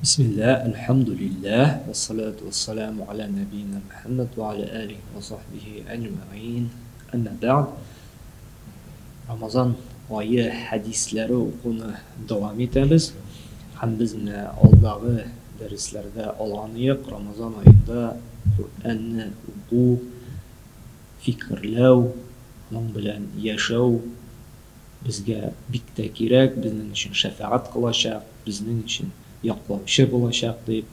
بسم الله الحمد لله والصلاة والسلام على نبينا محمد وعلى آله وصحبه أجمعين. أما بعد، Ramazan ayı hadisleri okuna devam etimiz. Hem bizimle aldığı derslerde alanıyık Ramazan ayında Kur'an'ı oku, fikirlev, onun bilen yaşav bizge bik de kirek, bizning için şefaat kılacak, bizning için yaklaşık olacak deyip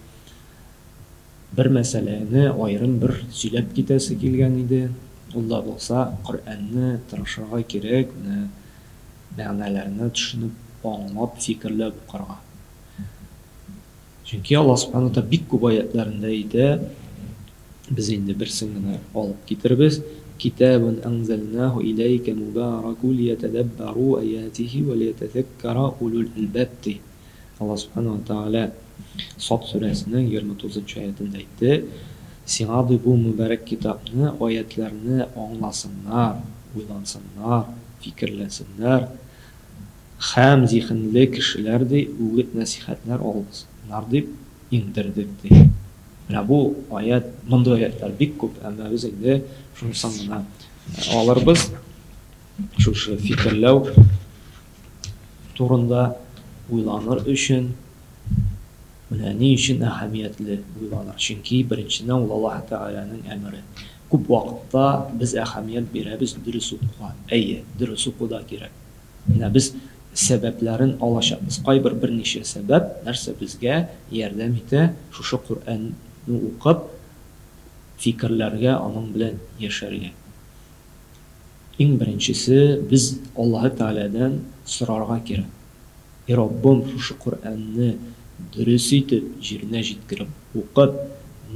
bir meseleni ayrım bir söylep gitesi kelgen idi. Unda bolsa Qur'an'ni tırışırga kirek, ma'nalarini tushunib, anglab, fikrlab o'qirga. Chunki Alloh subhanahu taala bik ko'p oyatlarida aytdi, biz endi birsini olib keltiribmiz. Kitabun anzalnahu ilayka mubarakun liyatadabbaru ayatihi va liyatadhakkara ulul albab. Allah subhanahu taala Sod surəsinin 29-cu ayətində aytdı. Sənə bu mübarək kitabni, ayətlərini anlasınlar, uylansınlar, fikirləsinlər. Həm zihinli kişilərdir, öğüt nəsihətlər alsınlar deyib indirdik deyib. Bu ayət, bunday ayətlər bik köp, amma biz indi şunusunu alırız. Şu fikirləv turunda uylanır üçün ne için ahamiyetli uylanır? Çünkü birincisinden Allah Teala'nın emri. Küp vakitte biz ahamiyet veririz dürüst okuğa. Dürüst okuda gerek. Yani biz sebeplerin alaşamız. Kaybır bir neşe sebep, nerse bizge yardım ete, şu Kur'an'ı okup, fikirlerge onun bilen yaşarıya. En birincisi biz Allah Teala'dan sorarga gerek. Rabbim şu Kur'an'ı dürüst etip, jirine jitkirip, o'qib,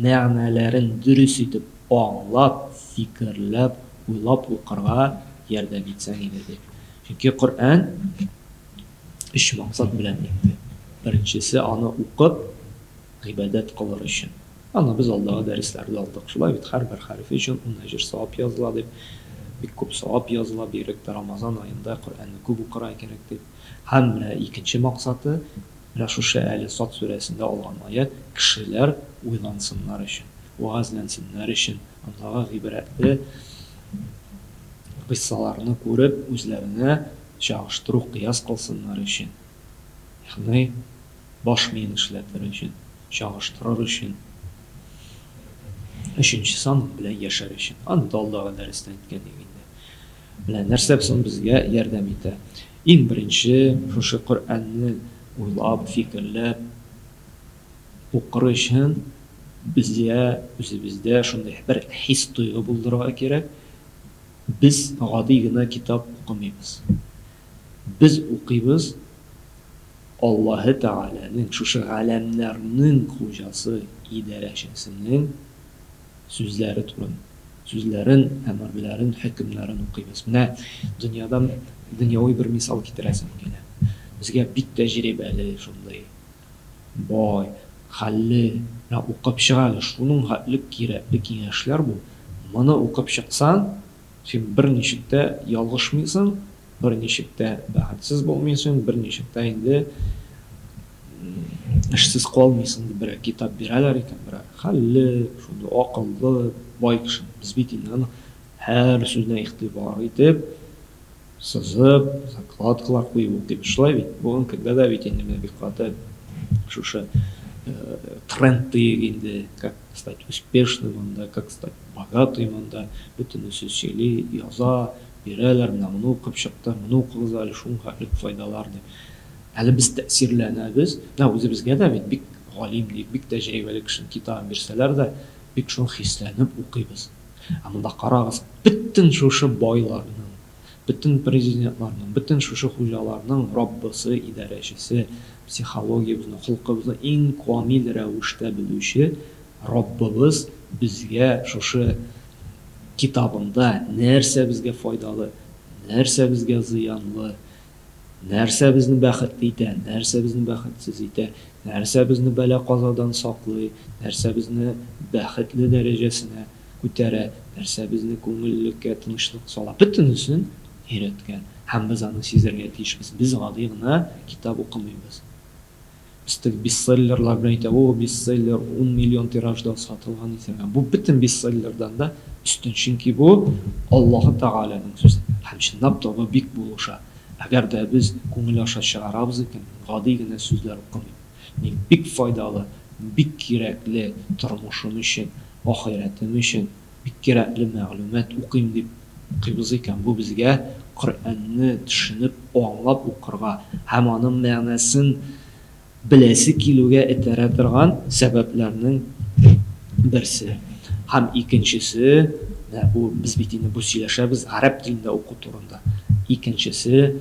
ma'nolarin dürüst etip, anglab, fikrlab, o'ylab o'qirga yordam etsan edi. Chunki Qur'on uch maqsad bilan indi. Birinchisi ani o'qib, ibodat qilar uchun. Ana biz oldagi darslarda oldik. Shulay har bir harfi uchun ajr savob yoziladi. Bir ko'p savob yoziladi. Berekda Ramazon oyida Qur'onni ko'p o'qira kerak deb. Hamma ikkinchi maqsadi şu şəəli Sod surəsində olan ayət kişilər uylansınlar üçün, vaazlənsinlər üçün, onlara ibrətli qıssalarını görüb, özlərinə çağışdırıb, qiyas qılsınlar üçün. Yəni, başmayın işlətlər üçün, çağışdırır üçün. Üçüncüsü anı bilən yaşar üçün. Anı da Allah'a dərisdən etken evində. Bilənlər səbsin bizə yardım edə. En birinci, şu Qur'an'ı o'ylab, fikrlab o'qirish bizga o'zimizda shunday bir his tuyg'u bildirishga kerak. Biz g'odiygina kitob o'qimaymiz. Biz o'qiymiz Alloh taolaning shu alamlarning xo'jasi, idarachisining so'zlari turib, so'zlarin, amirlarin, hukmlarini o'qiymiz. Mana dunyodan dunyoviy bir misol keltirasim keladi. Bizga bit tajribali shunday boy, halli o'qib chiqadi. Shuning haqlik kerakli kengashlar bu. Mana o'qib chiqsan, sen bir nechta yolg'ishmaysan, bir nechta baxtsiz bo'lmaysan, bir nechta endi ishsiz qolmaysan deb bir kitob beralar ekan. Bir halli, shunday aqlli, boy kishi. Biz bitindan har so'zdan ixtibor etib созып, закладкалар qo'yib o'qib ishlaydi. Bugun когда ведь endi menga haqida shu trendni endi как стать успешным, unda как стать богатым, unda butun so'zchilik yoza beralar, buni o'qib chiqdi, buni o'qig'izali shunga haqlik foydalar deb. Hali biz ta'sirlanamiz. O'zimizga bit bik g'olimlik, bik tajribali kishi kitob bersalar-da, bik shuni hislanib o'qiymiz. Ammo qarag'iz, butun shu boylarni bütün prezidentlarning, bütün şu xo'jalarning Robbisi, idarachisi, psixologiyamizni, xulqimizni eng komil ravishda biluvchi Robbimiz bizga shu kitobida narsa bizga foydali, narsa bizga ziyonli, narsa bizni baxtli etadi, narsa bizni baxtsiz etadi, narsa bizni balo qazodan saqlaydi, narsa bizni baxtli darajasini ko'taradi, narsa bizni ko'ngillikka tinchlik soladi. Butunisini yaratgan. Ham biz ani sezarga tiyishmiz. Biz g'odigina kitob o'qimaymiz. Biz bestsellerlar белән әйтә, о, бестселлер 10 миллион тиражда сатылган исән. Бу бөтен бестселлердан да өстен, чөнки бу Аллаһы Тәгаләнең сүзе. Һәм чынлап та бу бик булыша. Әгәр дә без күңел аша чыгарабыз икән, гади генә сүзләр укымыйк. Бик файдалы, бик кирәкле тормышым өчен, ахиратым өчен бик кирәкле мәгълүмат укыйм дип укыйбыз икән, бу безгә Коръәнне төшенеп, аңлап укырга һәм аның мәгънәсен беләсе килүгә этәрә торган сәбәпләрнең берсе. Һәм икенчесе, бу без бит инде бу сөйләшәбез гарәп телендә уку турында. Икенчесе,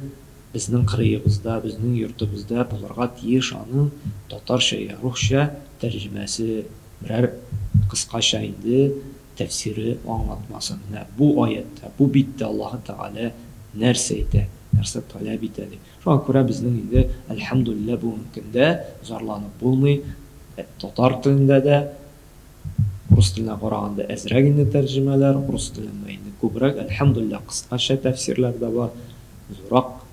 безнең кырыебызда, безнең йортыбызда булырга тиеш аның татарча, русча тәрҗемәсе, берәр кыскача инде тәфсире аңлатмасы. Бу аятта, бу биттә Аллаһы Тәгалә нәрсә әйтә, нәрсә таләп итә дип. Шуңа күрә безнең инде әлхәмдүлилләһ бу мөмкиндә зарланып булмый. Татар телендә дә, рус теленә караганда әзрәк инде тәрҗемәләр, рус телендә инде күбрәк, әлхәмдүлилләһ, кыскача тәфсирләр дә бар,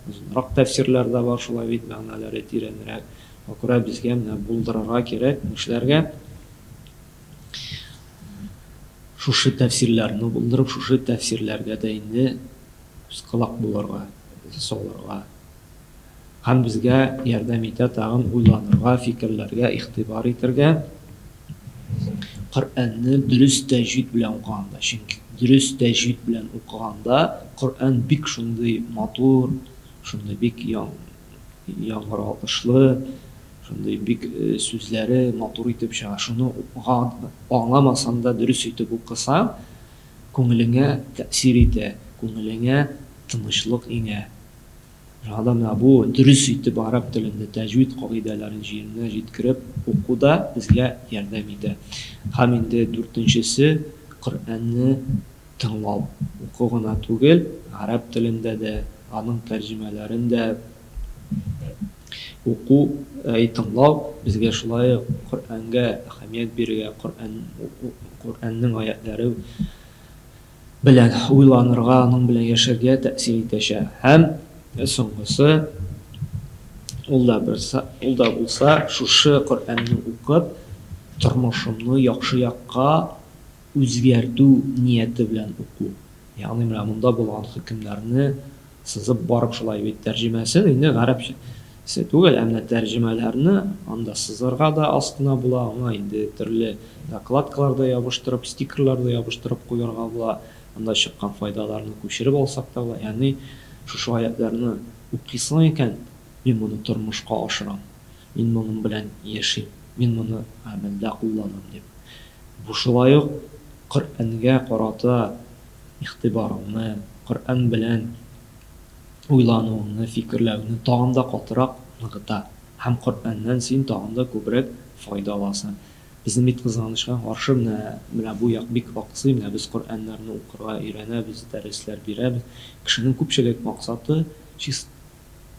узынрак тәфсирләр дә бар, шулай бит мәгънәләре тирәнрәк. Шуңа күрә безгә менә булдырырга кирәк, нишләргә? Шушы тәфсирләрне булдырып, шушы тәфсирләргә дә инде кылак булырга, салырга. Һәм безгә ярдәм итә тагын уйланырга, фикерләргә, игътибар итәргә. Коръәнне дөрес тәҗвид белән укыганда, чөнки дөрес тәҗвид белән укыганда Коръән бик шундый матур, шундый бик яңгырашлы, шундый бик сүзләре матур итеп чыга. Шуны аңламасаң да дөрес итеп укысаң, күңелеңә тәэсир итә, күңелеңә тынычлык иңә. Шуңа бу дөрес итеп гарәп телендә тәҗвид кагыйдәләрен җиренә җиткереп укуда безгә ярдәм итә. Һәм инде дүртенчесе, Коръәнне тыңлау. Уку гына түгел, гарәп телендә дә, аның тәрҗемәләрен дә уку, тыңлау безгә шулай Коръәнгә әһәмият бирергә, Коръәннең аятлары белән уйланырга, аның белән яшәргә тәэсир итәчәк. Һәм соңгысы, ул да булса, шушы Коръәнне укып, тормышымны яхшы якка үзгәртү нияте белән уку. Ягъни менә монда булган хөкемнәрне сызып барып шулай бит тәрҗемәсен инде гарәпчә түгел, әмма тәрҗемәләрне анда сызырга да астына була, аңа инде төрле докладкаларда ябыштырып, стикерларда ябыштырып куярга була, анда чыккан файдаларны күчереп алсак та була. Ягъни шушы аятларны укыйсың икән, мин моны тормышка ашырам, мин моның белән яшим, мин моны гамәлдә кулланам дип. Бу шулай ук Коръәнгә карата игътибарыңны, Коръән белән уйлануыңны, фикерләүеңне тагын да катырак ныгыта. Һәм Коръәннән син тагын да күбрәк файда аласың. Безнең бит кызганычка каршы менә бу як бик вакытсыз, менә без Коръәннәрне укырга өйрәнәбез, дәресләр бирәбез. Кешенең күпчелек максаты чист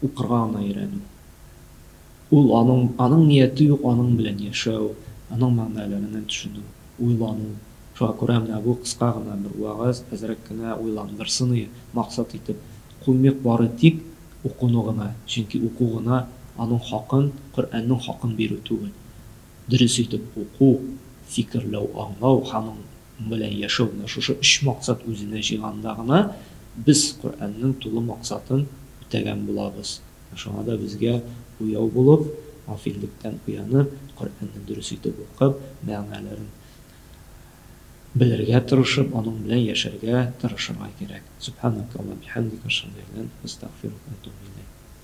укырга гына өйрәнү. Ул аның нияте юк, аның белән яшәү, аның мәгънәләрен төшенү, уйлану. Шуңа күрә менә бу кыска гына бер вагыз, әзрәк кенә уйландырсын максат итеп куймыйк, бары тик укуну гына. Чөнки уку гына аның хакын, Коръәннең хакын бирү түгел. Дөрес итеп уку, фикерләү, аңлау, аның белән яшәү, шушы өч максат үзенә җыйганда гына без Коръәннең тулы максатын үтәгән булабыз. Шуңа да безгә уяу булып, гафиллектән уянып, Коръәнне дөрес итеп укып, мәгънәләрен белергә тырышып, аның белән яшәргә тырышырга кирәк. Субханакаллаһумма ва бихамдика, ашһаду ан ла илаһа илля анта, астагфирука ва атубу илейк.